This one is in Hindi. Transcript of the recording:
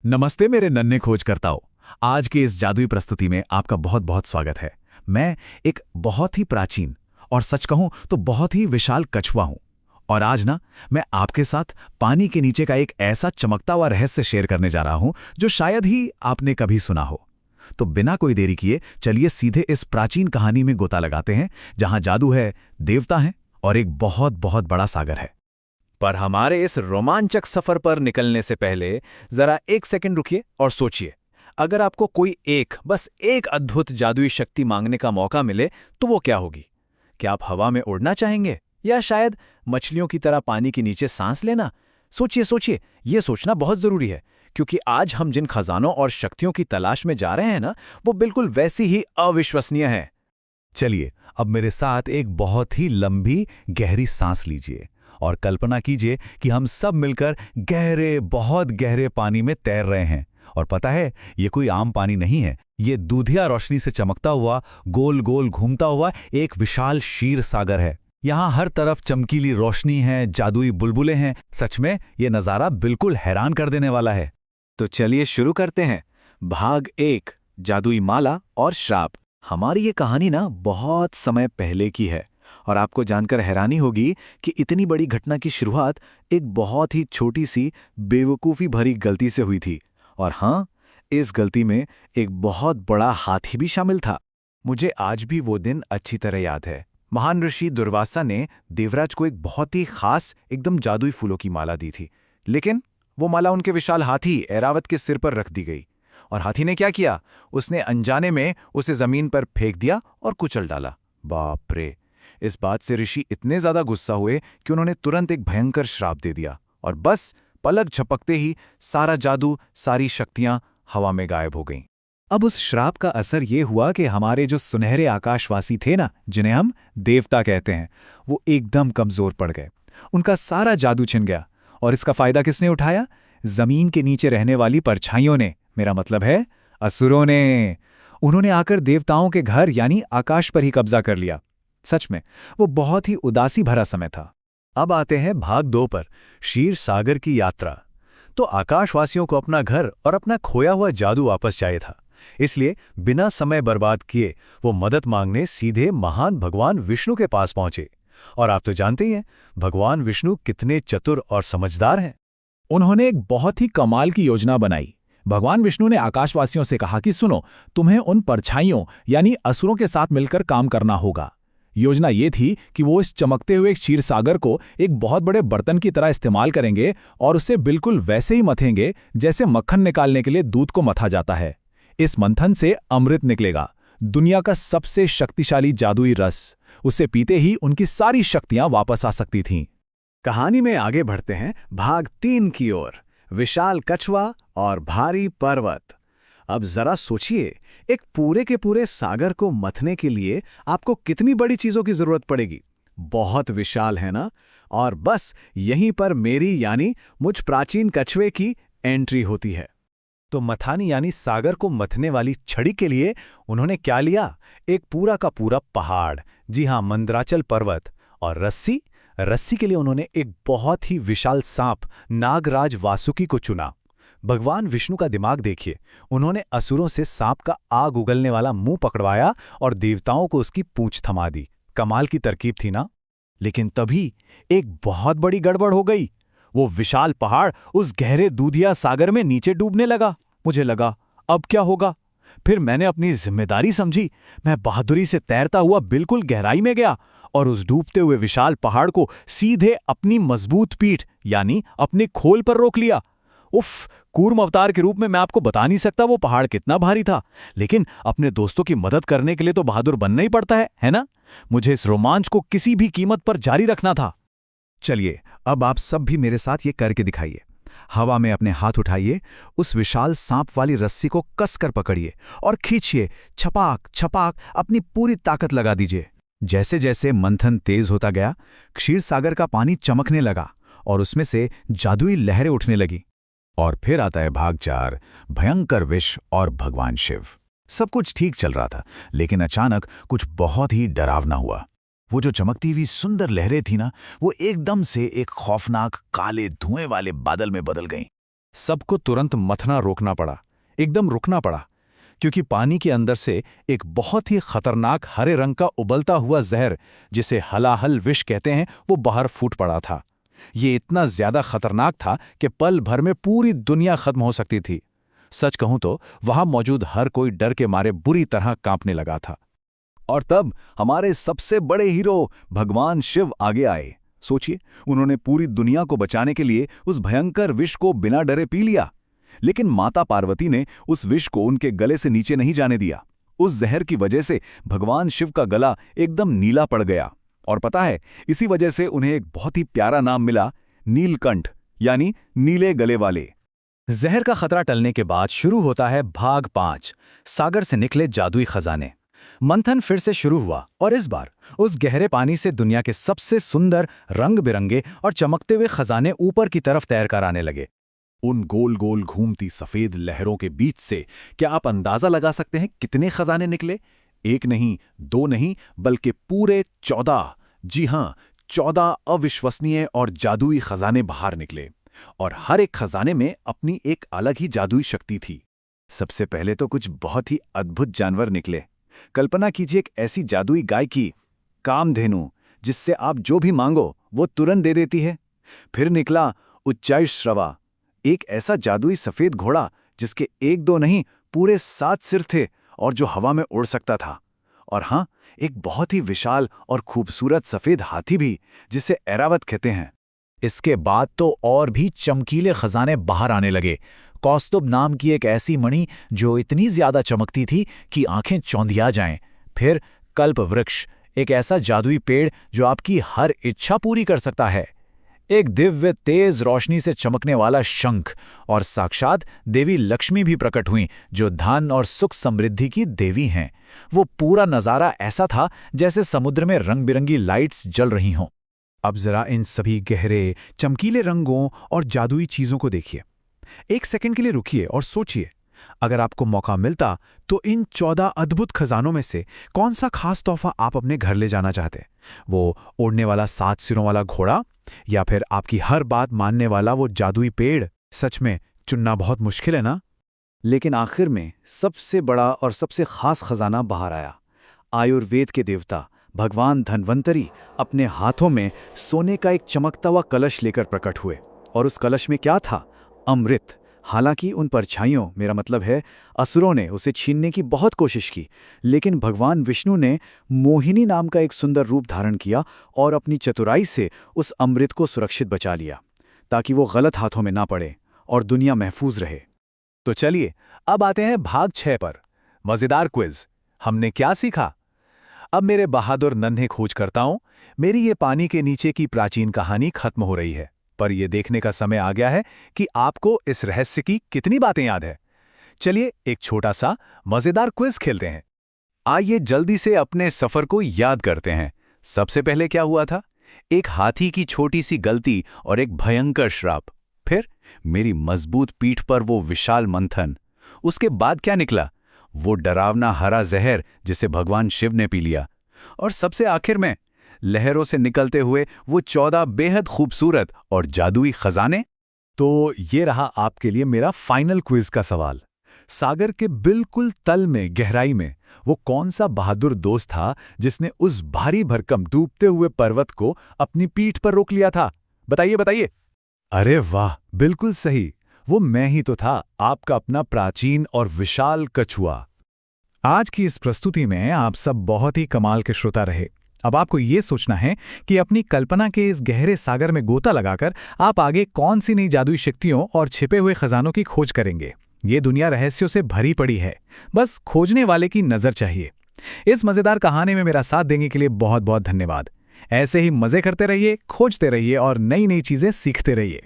नमस्ते मेरे नन्हे खोजकर्ताओं। आज की इस जादुई प्रस्तुति में आपका बहुत बहुत स्वागत है। मैं एक बहुत ही प्राचीन और सच कहूं तो बहुत ही विशाल कछुआ हूं। और आज ना मैं आपके साथ पानी के नीचे का एक ऐसा चमकता हुआ रहस्य शेयर करने जा रहा हूं जो शायद ही आपने कभी सुना हो। तो बिना कोई देरी किए चलिए सीधे इस प्राचीन कहानी में गोता लगाते हैं, जहां जादू है, देवता हैं और एक बहुत बहुत बड़ा सागर है। पर हमारे इस रोमांचक सफर पर निकलने से पहले जरा एक सेकंड रुकिए और सोचिए, अगर आपको कोई बस एक अद्भुत जादुई शक्ति मांगने का मौका मिले तो वो क्या होगी? क्या आप हवा में उड़ना चाहेंगे या शायद मछलियों की तरह पानी के नीचे सांस लेना? सोचिए सोचिए, ये सोचना बहुत जरूरी है, क्योंकि आज हम जिन खजानों और शक्तियों की तलाश में जा रहे हैं ना, वो बिल्कुल वैसी ही अविश्वसनीय है। चलिए अब मेरे साथ एक बहुत ही लंबी गहरी सांस लीजिए और कल्पना कीजिए कि हम सब मिलकर गहरे, बहुत गहरे पानी में तैर रहे हैं। और पता है, ये कोई आम पानी नहीं है, ये दूधिया रोशनी से चमकता हुआ, गोल गोल घूमता हुआ एक विशाल क्षीर सागर है। यहाँ हर तरफ चमकीली रोशनी है, जादुई बुलबुलें हैं। सच में ये नज़ारा बिल्कुल हैरान कर देने वाला है। तो चलिए शुरू करते हैं। भाग 1, जादुई माला और श्राप। हमारी ये कहानी ना बहुत समय पहले की है और आपको जानकर हैरानी होगी कि इतनी बड़ी घटना की शुरुआत एक बहुत ही छोटी सी बेवकूफ़ी भरी गलती से हुई थी। और हाँ, इस गलती में एक बहुत बड़ा हाथी भी शामिल था। मुझे आज भी वो दिन अच्छी तरह याद है। महान ऋषि दुर्वासा ने देवराज को एक बहुत ही खास, एकदम जादुई फूलों की माला दी थी, लेकिन वो माला उनके विशाल हाथी ऐरावत के सिर पर रख दी गई। और हाथी ने क्या किया? उसने अनजाने में उसे जमीन पर फेंक दिया और कुचल डाला। बाप रे! इस बात से ऋषि इतने ज्यादा गुस्सा हुए कि उन्होंने तुरंत एक भयंकर श्राप दे दिया और बस पलक झपकते ही सारा जादू, सारी शक्तियां हवा में गायब हो गईं। अब उस श्राप का असर ये हुआ कि हमारे जो सुनहरे आकाशवासी थे ना, जिन्हें हम देवता कहते हैं, वो एकदम कमजोर पड़ गए। उनका सारा जादू छिन गया। और इसका फायदा किसने उठाया? जमीन के नीचे रहने वाली परछाइयों ने, मेरा मतलब है असुरों ने। उन्होंने आकर देवताओं के घर यानी आकाश पर ही कब्जा कर लिया। सच में वो बहुत ही उदासी भरा समय था। अब आते हैं भाग 2 पर, क्षीर सागर की यात्रा। तो आकाशवासियों को अपना घर और अपना खोया हुआ जादू वापस चाहिए था, इसलिए बिना समय बर्बाद किए वो मदद मांगने सीधे महान भगवान विष्णु के पास पहुंचे। और आप तो जानते ही हैं भगवान विष्णु कितने चतुर और समझदार हैं। उन्होंने एक बहुत ही कमाल की योजना बनाई। भगवान विष्णु ने आकाशवासियों से कहा कि सुनो, तुम्हें उन परछाइयों यानी असुरों के साथ मिलकर काम करना होगा। योजना ये थी कि वो इस चमकते हुए क्षीर सागर को एक बहुत बड़े बर्तन की तरह इस्तेमाल करेंगे और उसे बिल्कुल वैसे ही मथेंगे जैसे मक्खन निकालने के लिए दूध को मथा जाता है। इस मंथन से अमृत निकलेगा, दुनिया का सबसे शक्तिशाली जादुई रस। उसे पीते ही उनकी सारी शक्तियां वापस आ सकती थीं। कहानी में आगे बढ़ते हैं भाग 3 की ओर, विशाल कछुआ और भारी पर्वत। अब जरा सोचिए, एक पूरे के पूरे सागर को मथने के लिए आपको कितनी बड़ी चीजों की जरूरत पड़ेगी। बहुत विशाल है ना? और बस यहीं पर मेरी यानी मुझ प्राचीन कछुए की एंट्री होती है। तो मथानी यानी सागर को मथने वाली छड़ी के लिए उन्होंने क्या लिया? एक पूरा का पूरा पहाड़, जी हां, मंदराचल पर्वत। और रस्सी के लिए उन्होंने एक बहुत ही विशाल सांप, नागराज वासुकी को चुना। भगवान विष्णु का दिमाग देखिए, उन्होंने असुरों से सांप का आग उगलने वाला मुंह पकड़वाया और देवताओं को उसकी पूंछ थमा दी। कमाल की तरकीब थी ना? लेकिन तभी एक बहुत बड़ी गड़बड़ हो गई। वो विशाल पहाड़ उस गहरे दूधिया सागर में नीचे डूबने लगा। मुझे लगा अब क्या होगा? फिर मैंने अपनी जिम्मेदारी समझी। मैं बहादुरी से तैरता हुआ बिल्कुल गहराई में गया और उस डूबते हुए विशाल पहाड़ को सीधे अपनी मजबूत पीठ यानी अपने खोल पर रोक लिया। उफ, कूर्म अवतार के रूप में मैं आपको बता नहीं सकता वो पहाड़ कितना भारी था, लेकिन अपने दोस्तों की मदद करने के लिए तो बहादुर बनना ही पड़ता है ना? मुझे इस रोमांच को किसी भी कीमत पर जारी रखना था। चलिए अब आप सब भी मेरे साथ ये करके दिखाइए। हवा में अपने हाथ उठाइए, उस विशाल सांप वाली रस्सी को कसकर पकड़िए और खींचिए। छपाक छपाक अपनी पूरी ताकत लगा दीजिए। जैसे जैसे मंथन तेज होता गया, क्षीर सागर का पानी चमकने लगा और उसमें से जादुई लहरें उठने लगी। और फिर आता है भाग 4, भयंकर विष और भगवान शिव। सब कुछ ठीक चल रहा था, लेकिन अचानक कुछ बहुत ही डरावना हुआ। वो जो चमकती हुई सुंदर लहरें थी ना, वो एकदम से एक खौफनाक काले धुएं वाले बादल में बदल गईं। सबको तुरंत मथना रोकना पड़ा, एकदम रुकना पड़ा, क्योंकि पानी के अंदर से एक बहुत ही खतरनाक हरे रंग का उबलता हुआ जहर, जिसे हलाहल विष कहते हैं, वो बाहर फूट पड़ा था। ये इतना ज्यादा खतरनाक था कि पल भर में पूरी दुनिया खत्म हो सकती थी। सच कहूं तो वहां मौजूद हर कोई डर के मारे बुरी तरह कांपने लगा था। और तब हमारे सबसे बड़े हीरो भगवान शिव आगे आए। सोचिए, उन्होंने पूरी दुनिया को बचाने के लिए उस भयंकर विष को बिना डरे पी लिया। लेकिन माता पार्वती ने उस विष को उनके गले से नीचे नहीं जाने दिया। उस जहर की वजह से भगवान शिव का गला एकदम नीला पड़ गया। और पता है, इसी वजह से उन्हें एक बहुत ही प्यारा नाम मिला, नीलकंठ, यानी नीले गले वाले। जहर का खतरा टलने के बाद शुरू होता है भाग 5, सागर से निकले जादुई खजाने। मंथन फिर से शुरू हुआ और इस बार उस गहरे पानी से दुनिया के सबसे सुंदर, रंग बिरंगे और चमकते हुए खजाने ऊपर की तरफ तैर कर आने लगे। उन गोल गोल घूमती सफेद लहरों के बीच से क्या आप अंदाजा लगा सकते हैं कितने खजाने निकले? एक नहीं, दो नहीं, बल्कि पूरे 14। जी हां, 14 अविश्वसनीय और जादुई खजाने बाहर निकले। और हर एक खजाने में अपनी एक अलग ही जादुई शक्ति थी। सबसे पहले तो कुछ बहुत ही अद्भुत जानवर निकले। कल्पना कीजिए एक ऐसी जादुई गाय की, कामधेनु, जिससे आप जो भी मांगो वो तुरंत दे देती है। फिर निकला उच्चायुश्रवा, एक ऐसा जादुई सफेद घोड़ा जिसके 1-2 नहीं, पूरे 7 सिर थे और जो हवा में उड़ सकता था। और हां, एक बहुत ही विशाल और खूबसूरत सफेद हाथी भी, जिसे ऐरावत कहते हैं। इसके बाद तो और भी चमकीले खजाने बाहर आने लगे। कौस्तुभ नाम की एक ऐसी मणि जो इतनी ज्यादा चमकती थी कि आंखें चौंधिया जाएं। फिर कल्प वृक्ष, एक ऐसा जादुई पेड़ जो आपकी हर इच्छा पूरी कर सकता है। एक दिव्य तेज रोशनी से चमकने वाला शंख, और साक्षात देवी लक्ष्मी भी प्रकट हुई, जो धन और सुख समृद्धि की देवी हैं। वो पूरा नजारा ऐसा था जैसे समुद्र में रंग बिरंगी लाइट्स जल रही हों। अब जरा इन सभी गहरे, चमकीले रंगों और जादुई चीजों को देखिए। एक सेकंड के लिए रुकिए और सोचिए, अगर आपको मौका मिलता तो इन 14 अद्भुत खजानों में से कौन सा खास तोहफा आप अपने घर ले जाना चाहते? वो उड़ने वाला 7 सिरों वाला घोड़ा, या फिर आपकी हर बात मानने वाला वो जादुई पेड़? सच में चुनना बहुत मुश्किल है ना? लेकिन आखिर में सबसे बड़ा और सबसे खास खजाना बाहर आया। आयुर्वेद के देवता भगवान धन्वंतरी अपने हाथों में सोने का एक चमकता हुआ कलश लेकर प्रकट हुए। और उस कलश में क्या था? अमृत। हालांकि उन परछाइयों, मेरा मतलब है असुरों ने उसे छीनने की बहुत कोशिश की, लेकिन भगवान विष्णु ने मोहिनी नाम का एक सुंदर रूप धारण किया और अपनी चतुराई से उस अमृत को सुरक्षित बचा लिया, ताकि वो गलत हाथों में ना पड़े और दुनिया महफूज रहे। तो चलिए अब आते हैं भाग 6 पर, मजेदार क्विज। हमने क्या सीखा? अब मेरे बहादुर नन्हे खोजकर्ताओं, मेरी ये पानी के नीचे की प्राचीन कहानी खत्म हो रही है, पर यह देखने का समय आ गया है कि आपको इस रहस्य की कितनी बातें याद है। चलिए एक छोटा सा मजेदार क्विज खेलते हैं। आइए जल्दी से अपने सफर को याद करते हैं। सबसे पहले क्या हुआ था? एक हाथी की छोटी सी गलती और एक भयंकर श्राप। फिर मेरी मजबूत पीठ पर वो विशाल मंथन। उसके बाद क्या निकला? वो डरावना हरा जहर जिसे भगवान शिव ने पी लिया। और सबसे आखिर में लहरों से निकलते हुए वो 14 बेहद खूबसूरत और जादुई खजाने। तो ये रहा आपके लिए मेरा फाइनल क्विज का सवाल। सागर के बिल्कुल तल में, गहराई में, वो कौन सा बहादुर दोस्त था जिसने उस भारी भरकम डूबते हुए पर्वत को अपनी पीठ पर रोक लिया था? बताइए बताइए। अरे वाह, बिल्कुल सही, वो मैं ही तो था, आपका अपना प्राचीन और विशाल कछुआ। आज की इस प्रस्तुति में आप सब बहुत ही कमाल के श्रोता रहे। अब आपको ये सोचना है कि अपनी कल्पना के इस गहरे सागर में गोता लगाकर आप आगे कौन सी नई जादुई शक्तियों और छिपे हुए खजानों की खोज करेंगे। ये दुनिया रहस्यों से भरी पड़ी है, बस खोजने वाले की नजर चाहिए। इस मजेदार कहानी में मेरा साथ देने के लिए बहुत बहुत धन्यवाद। ऐसे ही मजे करते रहिए, खोजते रहिए और नई नई चीजें सीखते रहिए।